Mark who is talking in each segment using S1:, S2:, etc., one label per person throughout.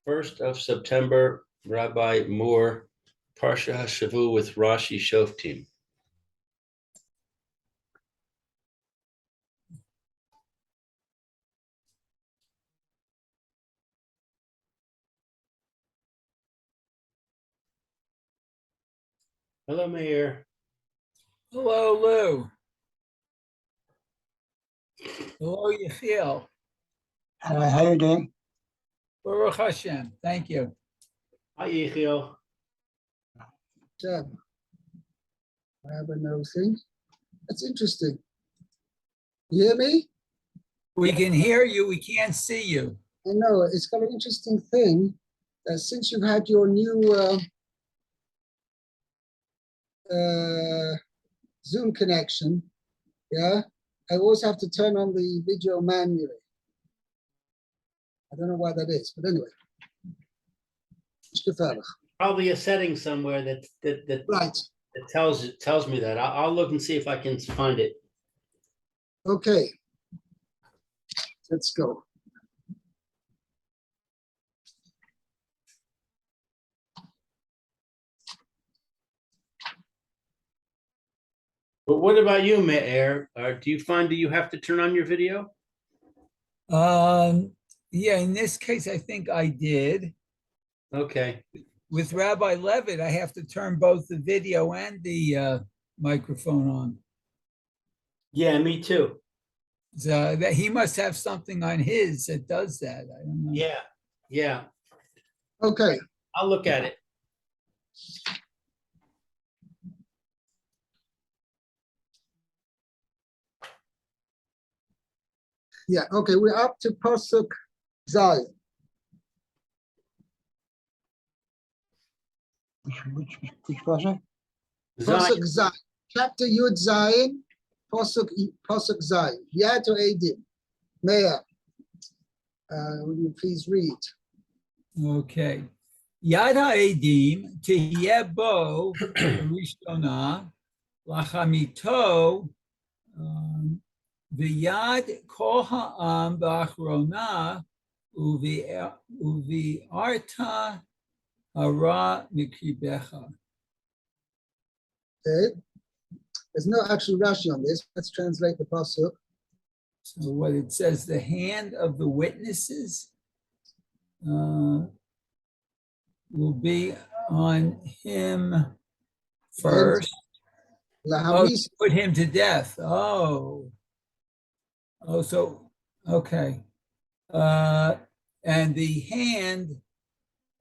S1: 1st of September, Rabbi Moore, Parsha Hashavua with Rashi Shoftim. Hello, Meir.
S2: Hello, Lou. Hello, Yechiel.
S3: Hi, how are you doing?
S2: Baruch Hashem. Thank you.
S1: Hi, Yechiel.
S3: Seb, I have another thing. That's interesting. You hear me?
S2: We can hear you. We can't see you.
S3: I know, it's got an interesting thing that since you've had your new Zoom connection, yeah, I always have to turn on the video manually. I don't know why that is, but anyway.
S1: Probably a setting somewhere that
S3: Right.
S1: that tells me that. I'll look and see if I can find it.
S3: Okay. Let's go.
S1: But what about you, Meir? Do you find that you have to turn on your video?
S2: Yeah, in this case, I think I did.
S1: Okay.
S2: With Rabbi Levitt, I have to turn both the video and the microphone on.
S1: Yeah, me too.
S2: So that he must have something on his that does that. I don't know.
S1: Yeah.
S3: Okay.
S1: I'll look at it.
S3: Yeah, okay, we're up to Pasuk Zayin. Which Pasuk? Pasuk Zayin. Chapter Yud Zayin, Pasuk Zayin. Yato Edim. Meir, will you please read?
S2: Okay. Yad ha'edim tihye bo rishona lachamito v'yad kol ha'am b'achrona uvi'arta hara mikribecha.
S3: Okay. There's no actual Rashi on this. Let's translate the Pasuk.
S2: So what it says, the hand of the witnesses will be on him first. Oh, to put him to death. Oh, so, okay. And the hand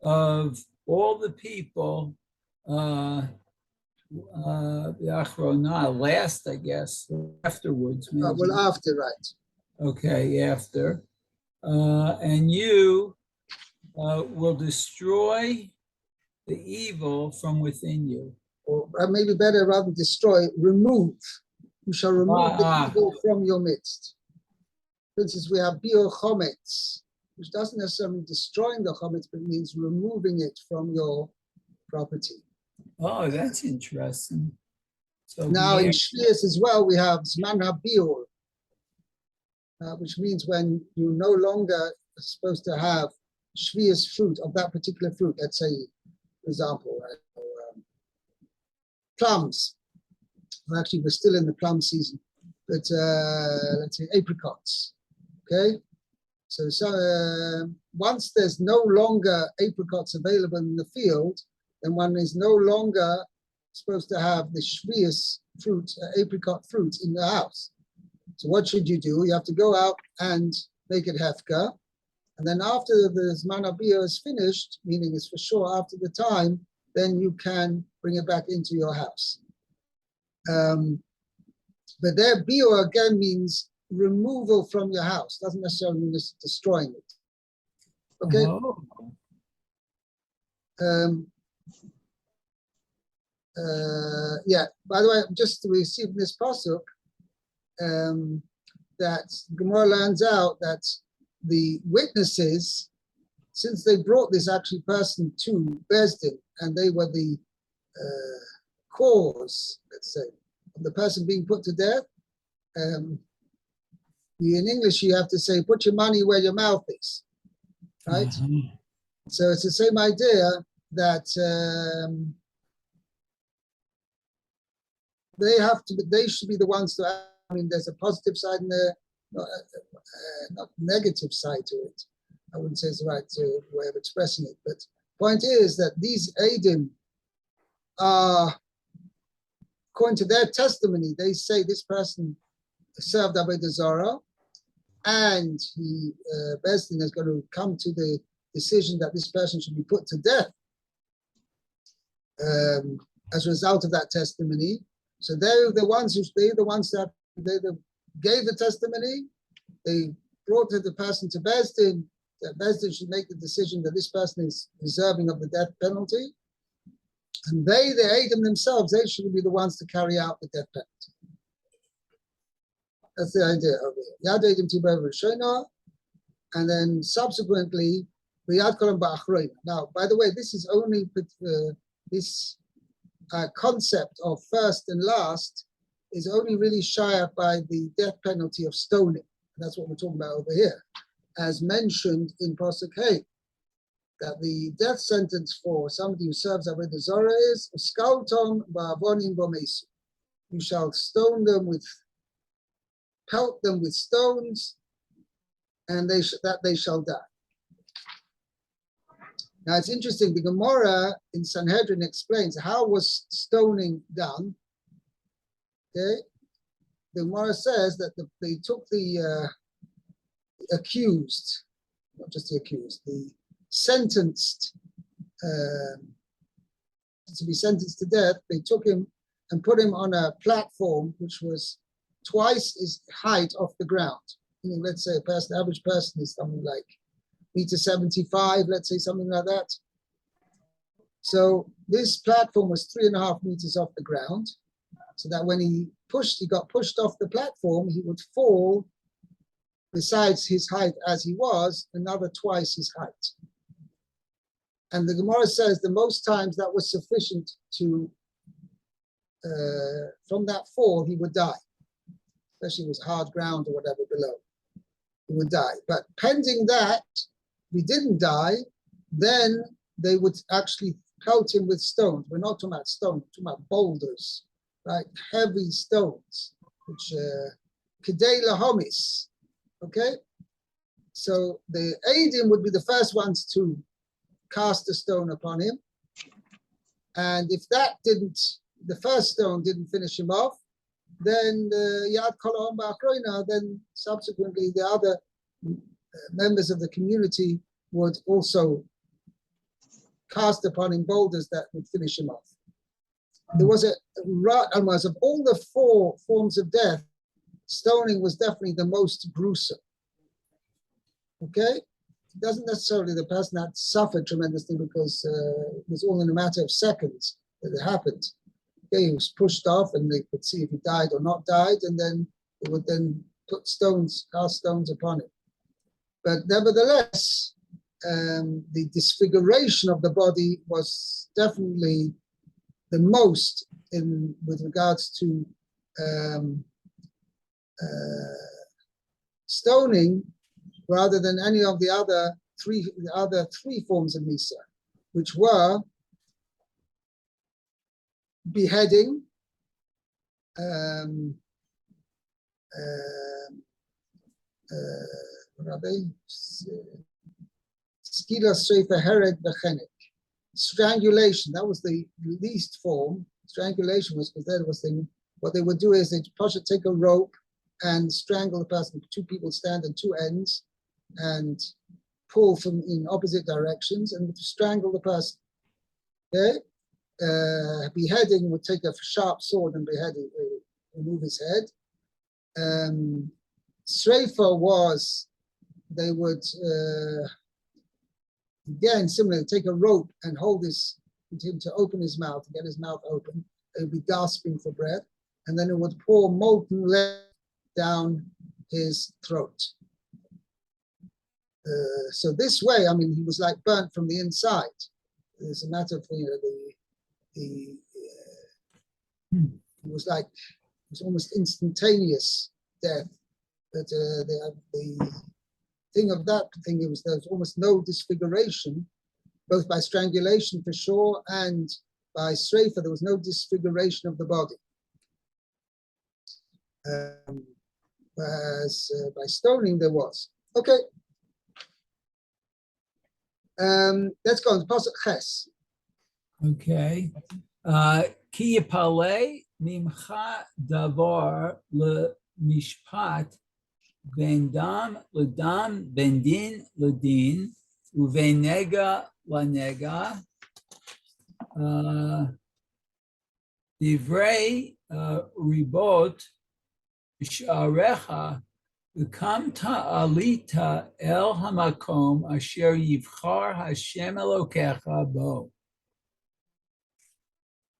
S2: of all the people, the achrona, last, I guess, afterwards. Maybe.
S3: Well, after, right.
S2: Okay, after. And you will destroy the evil from within you.
S3: Or maybe better, rather than destroy, remove. You shall remove the evil from your midst. For instance, we have bio chometz, which doesn't necessarily mean destroying the chometz, but means removing it from your property.
S2: Oh, that's interesting. So
S3: now in Shvius as well, we have zman habiur, which means when you no longer are supposed to have Shvius fruit of that particular fruit. Let's say, for example, plums. Well, actually, we're still in the plum season, but let's say apricots. Okay, so once there's no longer apricots available in the field, then one is no longer supposed to have the shvius fruit, apricot fruit in the house. So what should you do? You have to go out and make it hefka, and then after the zman habiyah is finished, meaning it's for sure after the time, then you can bring it back into your house. But there, bio again means removal from your house. Doesn't necessarily mean destroying it. Okay. Yeah. By the way, just to receive this pasuk, that Gemara learns out that the witnesses, since they brought this actually person to Bezdin, and they were the cause, let's say, of the person being put to death. In English, you have to say, put your money where your mouth is, right? So it's the same idea that they should be the ones to act. I mean, there's a positive side and not negative side to it. I wouldn't say it's the right way of expressing it, but point is that these Eidim are, according to their testimony, they say this person served Avodah Zarah, and Beis Din is going to come to the decision that this person should be put to death as a result of that testimony. So they're the ones that gave the testimony. They brought the person to Beis Din, that Beis Din should make the decision that this person is deserving of the death penalty. And the Eidim themselves, they should be the ones to carry out the death penalty. That's the idea over here. Yad Eidim Tibar Rishona, and then subsequently, Yad Kolam Ba'achroina. Now, by the way, this is only this concept of first and last is only really shy up by the death penalty of stoning. That's what we're talking about over here, as mentioned in Pasuk Hey, that the death sentence for somebody who serves Avodah Zarah is Skaltom Ba'avonim Bomesu. You shall stone them pelt them with stones, and they shall die. Now it's interesting. The Gemara in Sanhedrin explains how was stoning done. Okay, the Gemara says that they took the accused, not just the accused, the sentenced to be sentenced to death. They took him and put him on a platform which was twice his height off the ground. You know, let's say average person is something like 1.75 meters, let's say something like that. So this platform was 3.5 meters off the ground, so that when he got pushed off the platform, he would fall, besides his height as he was, another twice his height. And the Gemara says the most times that was sufficient to, from that fall, he would die. Especially if it was hard ground or whatever below, he would die. But pending that, if he didn't die, then they would actually pelt him with stones. We're not talking about stones, we're talking about boulders, right? Heavy stones, which kedei lahomis. Okay? So the Eidim would be the first ones to cast a stone upon him. And if the first stone didn't finish him off, then Yad Kolam Ba'achroina, then subsequently the other members of the community would also cast upon him boulders that would finish him off. There was of all the 4 forms of death, stoning was definitely the most gruesome. Okay? It doesn't necessarily the person had suffered tremendously because it was all in a matter of seconds that it happened. Okay, he was pushed off and they could see if he died or not died, and then they would then cast stones upon him. But nevertheless, the disfiguration of the body was definitely the most with regards to stoning, rather than any of the other three forms of Misa, which were beheading, strangulation. That was the least form. Strangulation was because that was what they would do is they'd take a rope and strangle the person. 2 people stand at 2 ends and pull from in opposite directions and strangle the person. Okay. Beheading would take a sharp sword and remove his head. Sreifa was, they would, again, similarly, take a rope and hold him to open his mouth, to get his mouth open. They would be gasping for breath, and then it would pour molten lead down his throat. So this way, I mean, he was like burnt from the inside. It's a matter of, it was almost instantaneous death. But the thing of that thing, there was almost no disfiguration both by strangulation for sure and by streifa. There was no disfiguration of the body. Whereas by stoning there was. Okay. Let's go on to Pasuk Ches.
S2: Okay. Ki yipale mimcha davar le'mishpat ben dam ledam ben din ledin uven nega lanega divrei ribot sha'arecha v'kam ta'alita el hamakom asher yivchar Hashem Elokecha bo.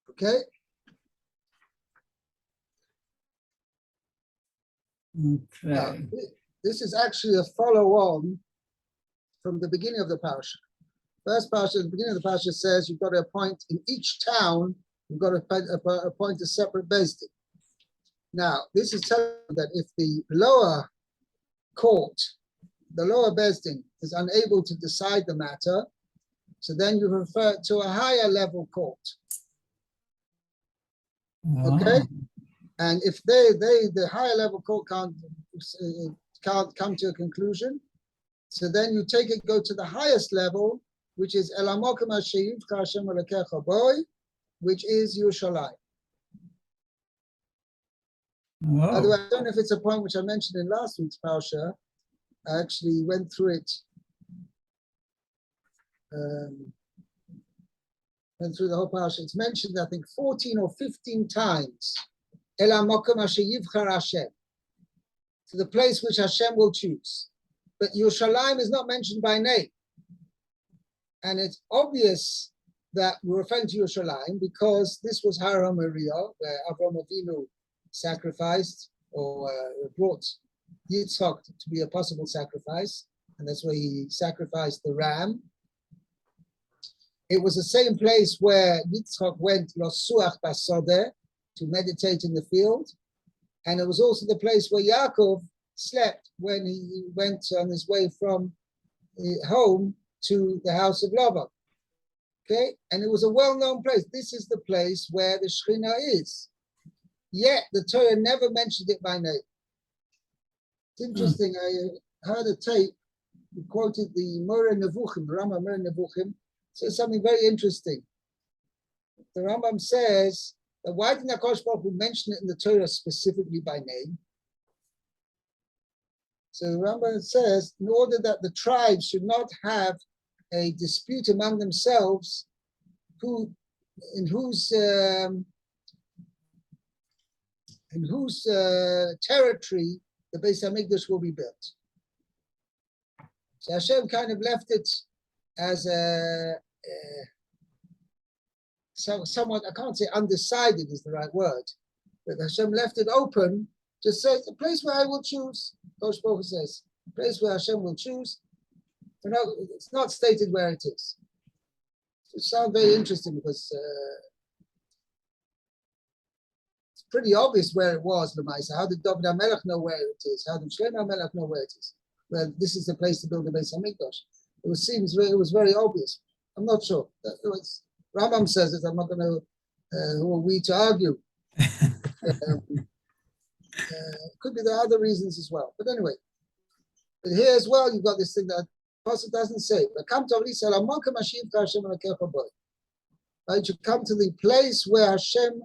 S3: Okay. Now,
S2: Okay.
S3: this is actually a follow-on from the beginning of the parsha. First parsha, the beginning of the parsha says you've got to appoint in each town, you've got to appoint a separate beis din. Now, this is telling you that if the lower court, the lower beis din is unable to decide the matter, so then you refer to a higher level court. Okay? And if the higher level court can't come to a conclusion, so then you take it, go to the highest level, which is Elamokim Hasheyivcha Hashem Elokecha Boi, which is Yerushalayim. By the way, I don't know if it's a point which I mentioned in last week's Parsha. I actually went through it. Went through the whole Parsha. It's mentioned, I think, 14 or 15 times. Elamokim Hasheyivcha Hashem, to the place which Hashem will choose. But Yerushalayim is not mentioned by name. And it's obvious that we're referring to Yerushalayim because this was Har HaMoriah, where Avraham Avinu sacrificed or brought Yitzchak to be a possible sacrifice. And that's where he sacrificed the ram. It was the same place where Yitzchak went, Losuach Basodeh, to meditate in the field. And it was also the place where Yaakov slept when he went on his way from home to the house of Laban. Okay, and it was a well-known place. This is the place where the Shekhinah is. Yet the Torah never mentioned it by name. It's interesting. I heard a tape. He quoted the Moreh Nevuchim, Rambam Moreh Nevuchim. Says something very interesting. The Rambam says that why didn't HaKadosh Baruch Hu mention it in the Torah specifically by name? So the Rambam says, in order that the tribes should not have a dispute among themselves, in whose territory the Beis Hamikdash will be built. So Hashem kind of left it as somewhat, I can't say undecided is the right word, but Hashem left it open. Just says the place where I will choose. Kosh Baruch Hu says the place where Hashem will choose. You know, it's not stated where it is. It sounds very interesting because it's pretty obvious where it was. Lemaisa, how did David HaMelech know where it is? How did Shlomo HaMelech know where it is? Well, this is the place to build the Beis Hamikdash. It was very obvious. I'm not sure. Rambam says it. I'm not going to. Who are we to argue? Could be there are other reasons as well. But anyway, but here as well, you've got this thing that Pasuk doesn't say. Right, you come to the place where Hashem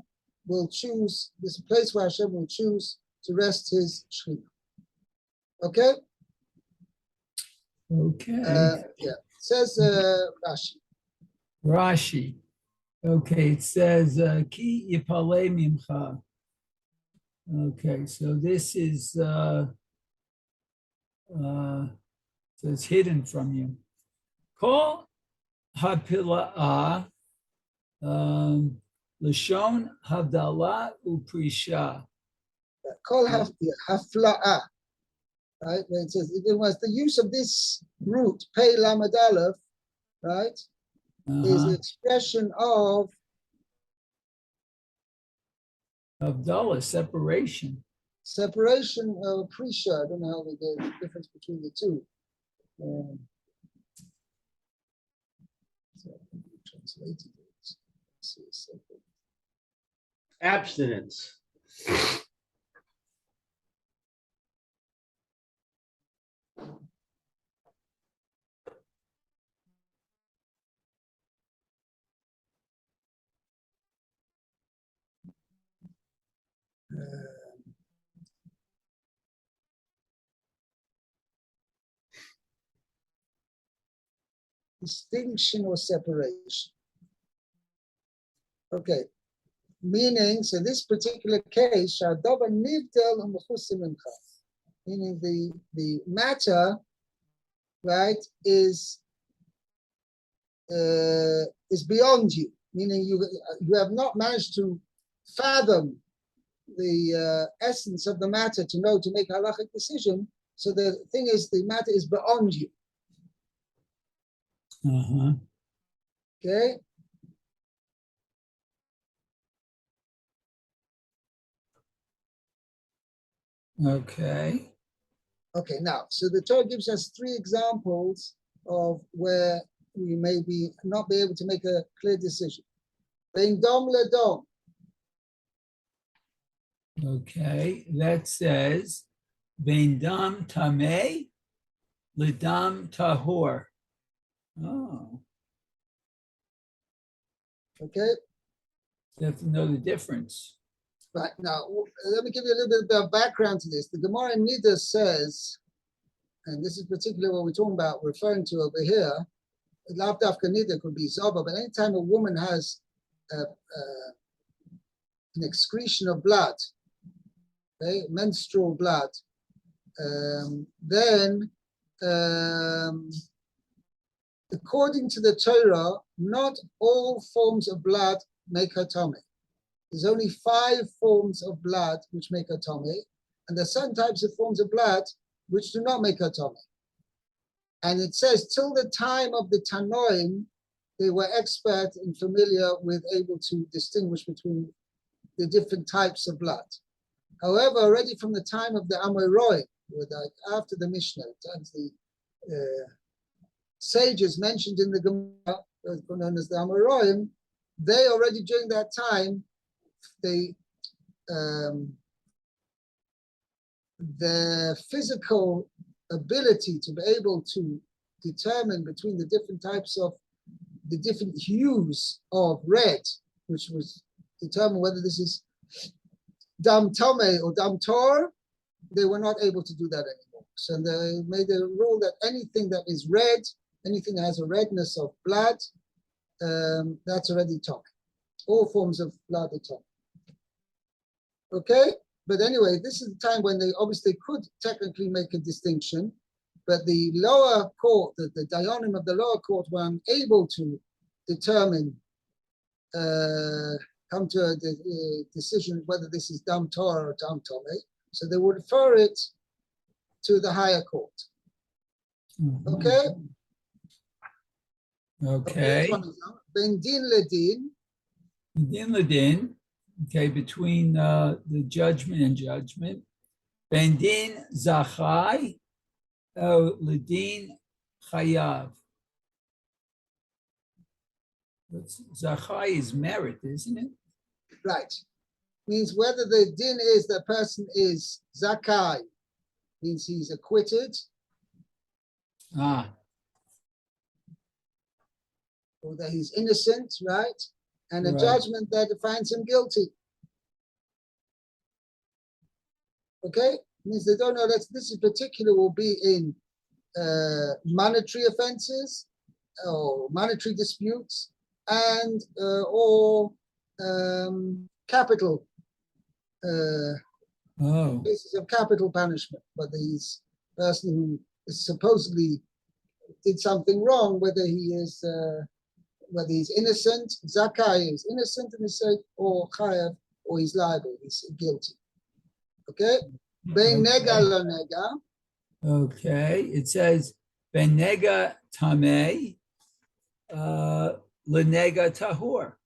S3: will choose. This place where Hashem will choose to rest His Shekhinah. Okay.
S2: Okay.
S3: Yeah. It says Rashi.
S2: Rashi. Okay, it says Ki Yipale Mimcha. Okay, so this is says hidden from you. Kol Hapila'ah Lashon Havdalah Uprisha.
S3: Kol Hafla'ah. Right, when it says it was the use of this root, Pei Lamed Aleph, right, is the expression of
S2: Havdalah, separation.
S3: Separation of Prisha. I don't know how they get the difference between the two. So you translated it. Let's see a second.
S1: Abstinence.
S3: Distinction or separation. Okay, meaning, so this particular case, Shadova Nivdel and Mechusim Mincha, meaning the matter, right, is beyond you, meaning you have not managed to fathom the essence of the matter to know to make a halachic decision. So the thing is, the matter is beyond you. Okay.
S2: Okay.
S3: Okay. Now, so the Torah gives us 3 examples of where we may not be able to make a clear decision. Bein dom ledom.
S2: Okay. That says, Ben dam tameh, ledam tahor. Oh,
S3: Okay.
S2: you have to know the difference.
S3: Right. Now, let me give you a little bit of background to this. The Gemara in Nida says, and this is particularly what we're talking about, referring to over here, Lav Dafka Nida could be Zoba, but anytime a woman has an excretion of blood, okay, menstrual blood, then according to the Torah, not all forms of blood make her tummy. There's only 5 forms of blood which make her tummy, and there's certain types of forms of blood which do not make her tummy. And it says, till the time of the Tanoim, they were expert and familiar with able to distinguish between the different types of blood. However, already from the time of the Amoraim, after the Mishnah, times the sages mentioned in the Gemara, known as the Amoraim, they already during that time, the physical ability to be able to determine between the different types of the different hues of red, which was determine whether this is dam tome or dam tor, they were not able to do that anymore. So they made a rule that anything that is red, anything that has a redness of blood, that's already tome. All forms of blood are tome. Okay, but anyway, this is the time when they obviously could technically make a distinction, but the lower court, the Dayanim of the lower court were unable to determine, come to a decision whether this is Dam Torah or Dam Tome, so they would refer it to the higher court. Okay?
S2: Okay.
S3: Ben din ledin.
S2: Din ledin. Okay, between the judgment and judgment. Ben din zachai, ledin chayav. Zachai is merit, isn't it?
S3: Right. Means whether the din is the person is zakai, means he's acquitted.
S2: Ah.
S3: Or that he's innocent, right? And a
S2: Right.
S3: judgment that finds him guilty. Okay? Means they don't know that this in particular will be in monetary offenses or monetary disputes and or capital cases of capital punishment. But this person who is supposedly did something wrong, whether he's innocent, Zakai is innocent in his sake, or Chayav, or he's liable, he's guilty. Okay? Ben nega la nega.
S2: Okay, it says ben nega tameh, lenega tahor.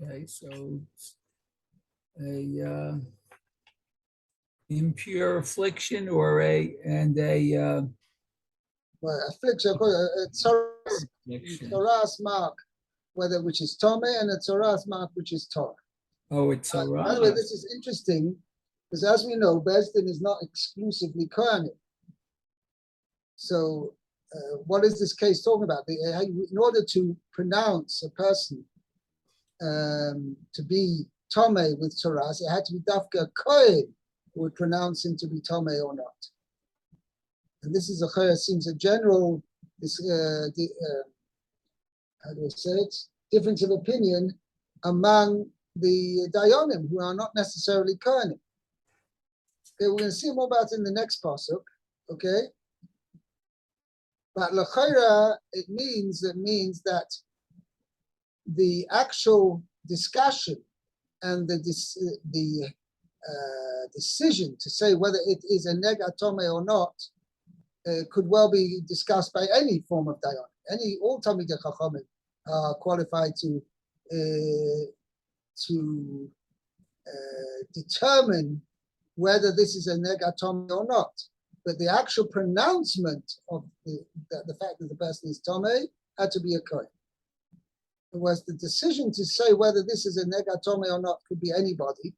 S2: Okay, so it's a impure affliction or a
S3: well, affliction, tzoras mark, whether which is Tome, and a tzoras mark which is Torah.
S2: Oh, it's
S3: By the way,
S2: Torah.
S3: this is interesting because, as we know, Bezdin is not exclusively Kohanim. So, what is this case talking about? In order to pronounce a person to be Tome with Tzoras, it had to be Dafka Kohen who would pronounce him to be Tome or not. And this is seems a general, how do I say it? Difference of opinion among the Dayanim, who are not necessarily Kohanim. Okay, we're going to see more about it in the next pasuk. Okay, but l'chayra it means that the actual discussion and the decision to say whether it is a neg atome or not could well be discussed by any form of dayan. All Talmidei Chachamim are qualified to determine whether this is a neg atome or not. But the actual pronouncement of the fact that the person is tome had to be a kohen. It was the decision to say whether this is a neg atome or not could be anybody.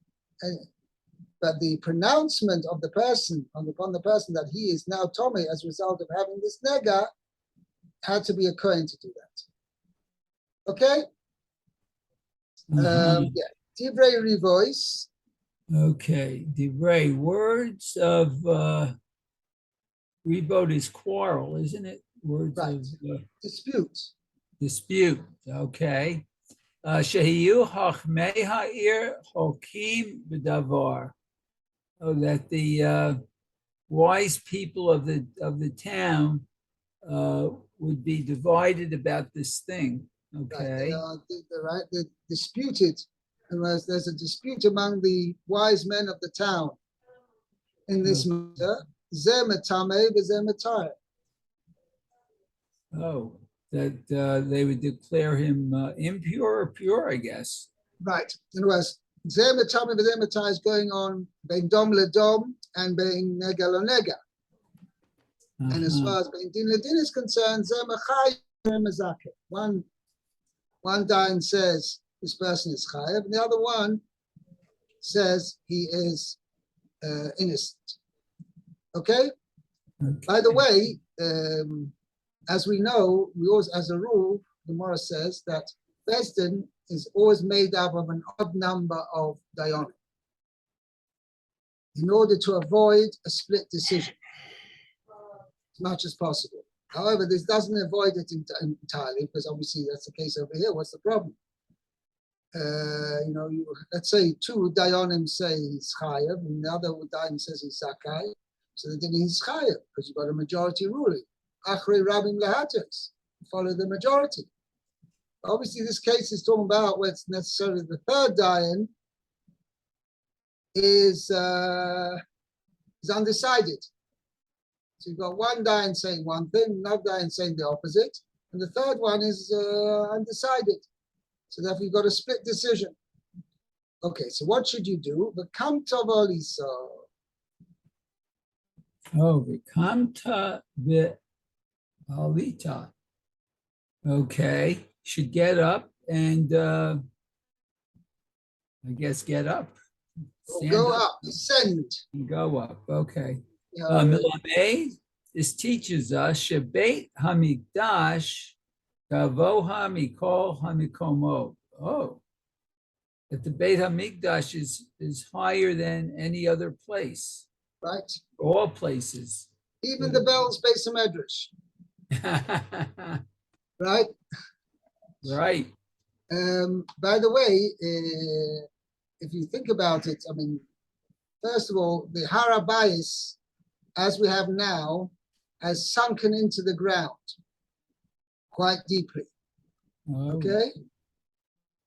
S3: But the pronouncement of the person upon the person that he is now Tome as a result of having this nega had to be a Kohen to do that. Okay? Divrei Rivois.
S2: Okay, Divrei, words of Ribot is quarrel, isn't it? Words
S3: Right.
S2: of
S3: Dispute.
S2: Okay. Shehiyu Hachmei Ha'ir Hokim B'Davar. Oh, that the wise people of the town would be divided about this thing. Okay.
S3: Right, they disputed. There's a dispute among the wise men of the town in this matter. Zeh metame v'zeh metare.
S2: Oh, that they would declare him impure or pure, I guess.
S3: Right. In other words, Zeh metame v'zeh metare is going on bein dom ledom and bein nega lo nega. And as far as bein din ledin is concerned, Zeh mechai v'zeh mezakeh. One dayan says this person is chayav, and the other one says he is innocent. Okay? By the way, as we know, we always, as a rule, the Gemara says that Bezdin is always made up of an odd number of dayanim in order to avoid a split decision as much as possible. However, this doesn't avoid it entirely, because obviously that's the case over here. What's the problem? Let's say two dayanim say he's chayav, and the other dayan says he's zakai. So then he's chayav, because you've got a majority ruling. Achrei rabim lehatos, follow the majority. Obviously, this case is talking about where it's necessarily the third dayan is undecided. So you've got one dayan saying one thing, another dayan saying the opposite, and the third one is undecided. So therefore, you've got a split decision. Okay, so what should you do? V'kam tov Elisa.
S2: Oh, v'kamta v'alita. Okay, should get up and I guess get up.
S3: Go up, ascend.
S2: And go up. Okay.
S3: Yeah,
S2: Milameh, this teaches us Shebeit Hamikdash Gavoha Mikol Hamikomo. Oh, that the Beit Hamikdash is higher than any other place.
S3: right.
S2: All places.
S3: Even the Bells Beis Medrash, right?
S2: Right.
S3: By the way, if you think about it, I mean, first of all, the Har HaBayis, as we have now, has sunken into the ground quite deeply.
S2: Oh.
S3: Okay?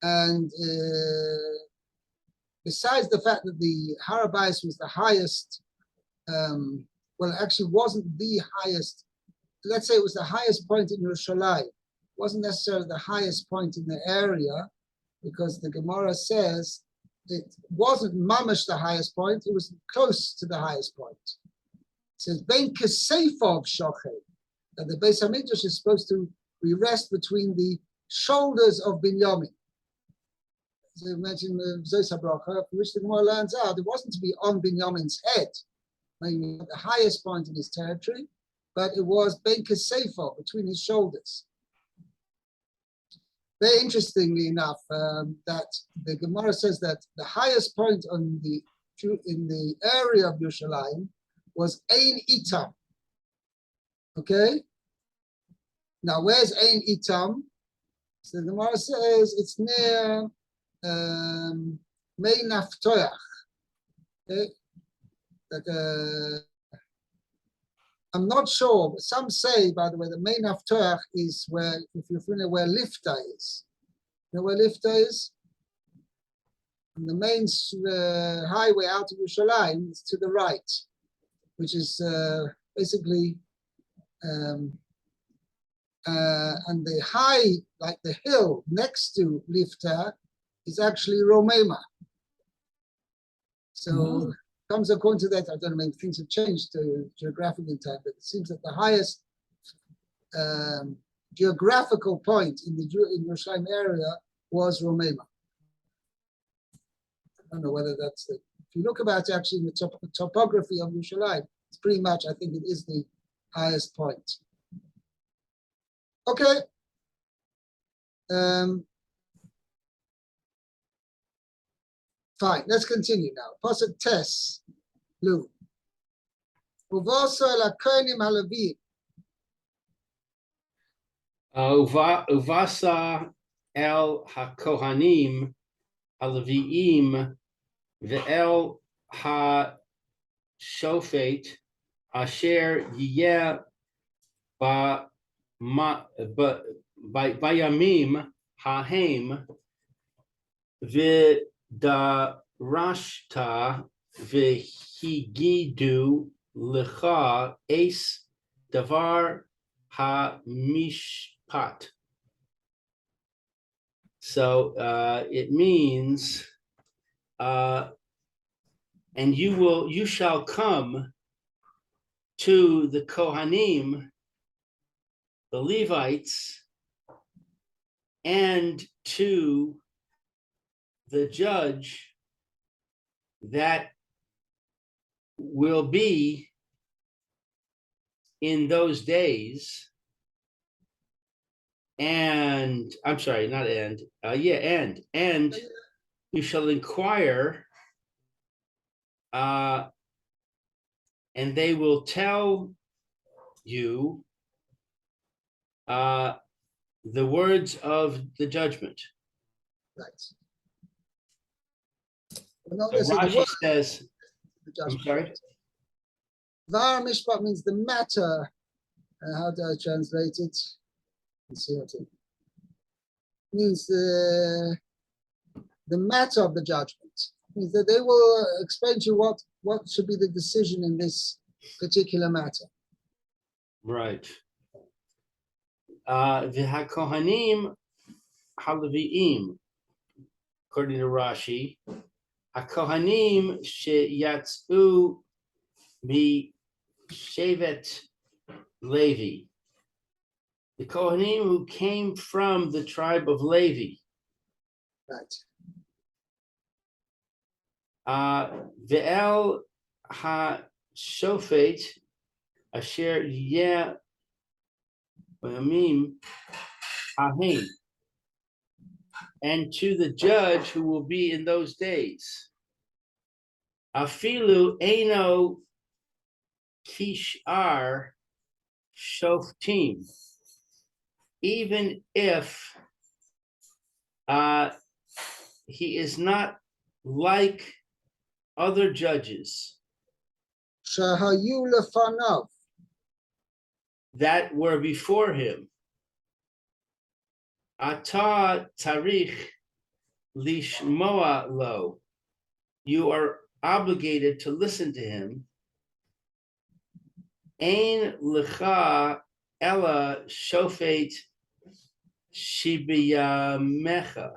S3: And besides the fact that the Har HaBayis was the highest, well, it actually wasn't the highest, let's say it was the highest point in Yerushalayim. It wasn't necessarily the highest point in the area, because the Gemara says it wasn't mamash the highest point, it was close to the highest point. It says, Ben Kesefov Shochet. that the Beis Hamikdash is supposed to rest between the shoulders of Binyamin. So imagine Zois HaBracha, which the Gemara learns out, it wasn't to be on Binyamin's head, maybe at the highest point in his territory, but it was Ben Kesefo, between his shoulders. Very interestingly enough, that the Gemara says that the highest point in the area of Yerushalayim was Ein Itam. Okay? Now, where's Ein Itam? So the Gemara says it's near Mei Naftoyach. Okay? I'm not sure, but some say, by the way, the Mei Naftoyach is where, if you're familiar, where Lifta is. You know where Lifta is? And the main highway out of Yerushalayim is to the right, which is basically, and the high, like the hill next to Lifta, is actually Romema. So comes according to that, I don't know, maybe things have changed geographically in time, but it seems that the highest geographical point in the Yerushalayim area was Romema. I don't know whether that's the, if you look about actually in the topography of Yerushalayim, it's pretty much, I think it is the highest point. Okay. Fine, let's continue now. Pasuk Tes, Lu. Uvoso el hakohanim haLevim.
S1: Uvasa el hakohanim haleviim ve'el hashofet asher yiyeh bayamim hahem v'darashta v'higidu lecha es davar ha-mishpat. So it means, and you shall come to the Kohanim, the Levites, and to the judge that will be in those days, and I'm sorry, not and, and you shall inquire, and they will tell you the words of the judgment.
S3: Right. Well,
S1: So Rashi says,
S3: I'm
S1: sorry?
S3: Var Mishpat means the matter. How do I translate it? Let's see what it means. The matter of the judgment means that they will explain to you what should be the decision in this particular matter.
S1: Right. V'hakohanim haleviim, according to Rashi, hakohanim sheyatzu mi-shevet Levi, the Kohanim who came from the tribe of Levi.
S3: Right.
S1: Ve'el ha-shofet asher yeh bayamim hahem, and to the judge who will be in those days. Afilu eino kishar Shoftim, even if he is not like other judges
S3: Shahayu lefanav,
S1: that were before him. Ata tarich lishmoa lo, you are obligated to listen to him. Ein lecha ella shofet shibiyamecha.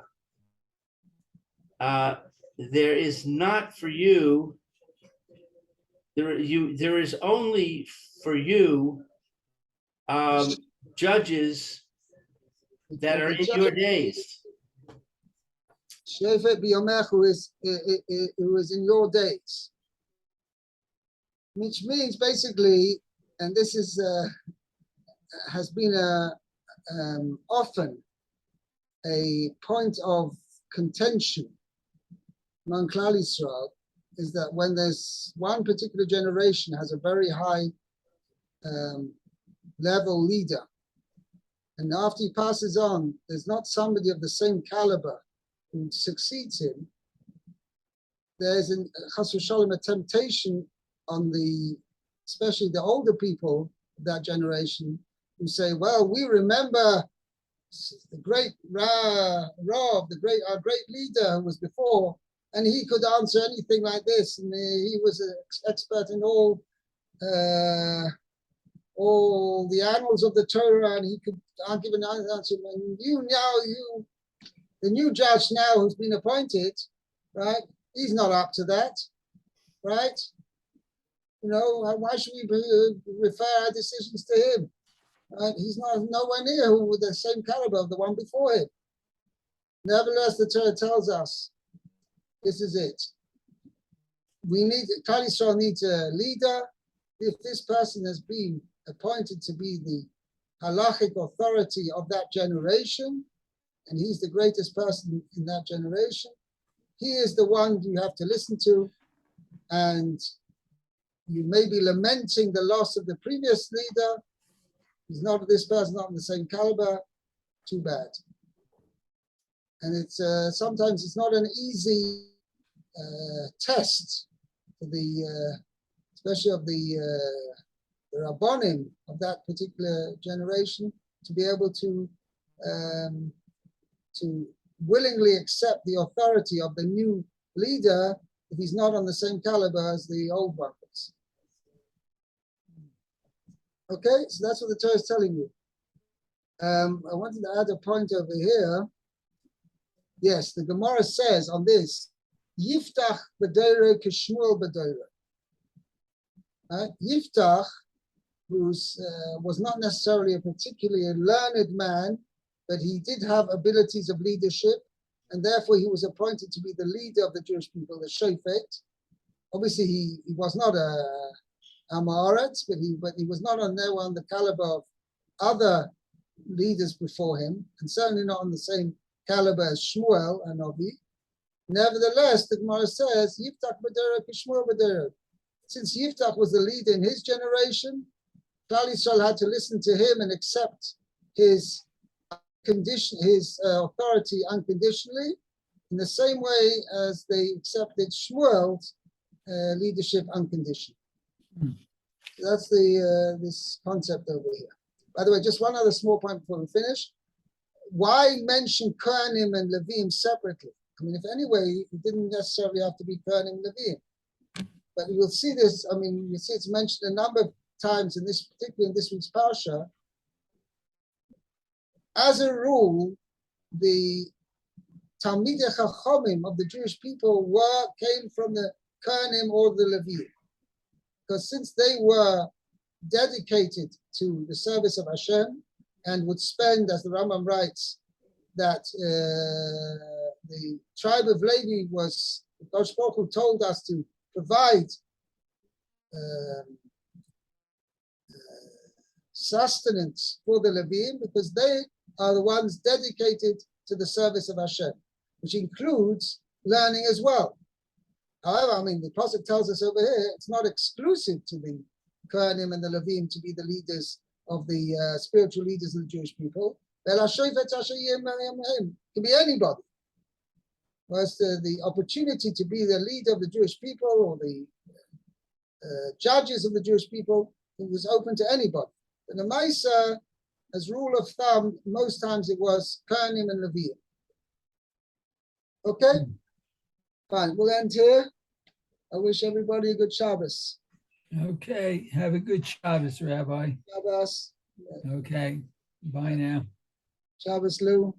S1: There is not for you. There is only for you judges that are in your days.
S3: Shofet b'yomecha, who is in your days. Which means basically, and this is has been often a point of contention among Klal Yisrael, is that when there's one particular generation has a very high level leader, and after he passes on, there's not somebody of the same caliber who succeeds him, there's chas v'shalom a temptation on especially the older people of that generation, who say, well, we remember the great Rav, our great leader who was before, and he could answer anything like this, and he was an expert in all the annals of the Torah, and he could give an answer. And the new judge now who's been appointed, right? He's not up to that, right? Why should we refer our decisions to him? He's nowhere near who with the same caliber of the one before him. Nevertheless, the Torah tells us, this is it. Klal Yisrael needs a leader. If this person has been appointed to be the halachic authority of that generation, and he's the greatest person in that generation, he is the one you have to listen to, and you may be lamenting the loss of the previous leader. This person not in the same caliber, too bad. And it's sometimes it's not an easy test for especially of the Rabbonim of that particular generation, to be able to willingly accept the authority of the new leader if he's not on the same caliber as the old one was. Okay, so that's what the Torah is telling you. I wanted to add a point over here. Yes, the Gemara says on this, Yiftach b'deireh k'Shmuel b'deireh. Yiftach, who was not necessarily a particularly learned man, but he did have abilities of leadership, and therefore he was appointed to be the leader of the Jewish people, the Shofet. Obviously, he was not a Amaretz, but he was not on the caliber of other leaders before him, and certainly not on the same caliber as Shmuel and Ovi. Nevertheless, the Gemara says, Yiftach b'derech k'Shmuel b'derech. Since Yiftach was the leader in his generation, Klal Yisrael had to listen to him and accept his authority unconditionally, in the same way as they accepted Shmuel's leadership unconditionally. That's this concept over here. By the way, just one other small point before we finish. Why mention Kohanim and Levim separately? I mean, if anyway, it didn't necessarily have to be Kohanim and Levim. But we will see this, you see it's mentioned a number of times particularly in this week's Parsha. As a rule, the Talmidei Chachomim of the Jewish people came from the Kohanim or the Levim. Because since they were dedicated to the service of Hashem and would spend, as the Rambam writes, that the tribe of Levi was, Baruch Hu told us to provide sustenance for the Levim, because they are the ones dedicated to the service of Hashem, which includes learning as well. However, the Pasuk tells us over here, it's not exclusive to the Kohanim and the Levim to be the leaders of the spiritual leaders of the Jewish people. It can be anybody. Whereas the opportunity to be the leader of the Jewish people or the judges of the Jewish people, it was open to anybody. And the Maisa, as rule of thumb, most times it was Kohanim and Levim. Okay? Fine, we'll end here. I wish everybody a good Shabbos.
S2: Okay, have a good Shabbos, Rabbi.
S3: Shabbos.
S2: Okay, bye now.
S3: Shabbos, Lou.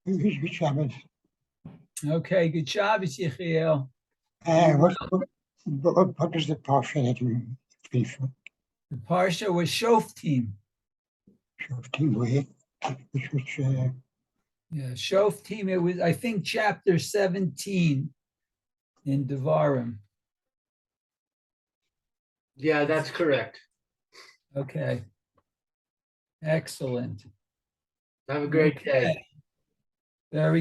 S4: Good Shabbos.
S2: Okay, good Shabbos, Yechiel.
S4: What is the Parsha that you read from?
S2: The Parsha was Shoftim.
S4: Shoftim, which
S2: Yeah, Shoftim, it was, I think, chapter 17 in Devarim.
S1: Yeah, that's correct.
S2: Okay. Excellent.
S1: Have a great day.
S2: Okay. Very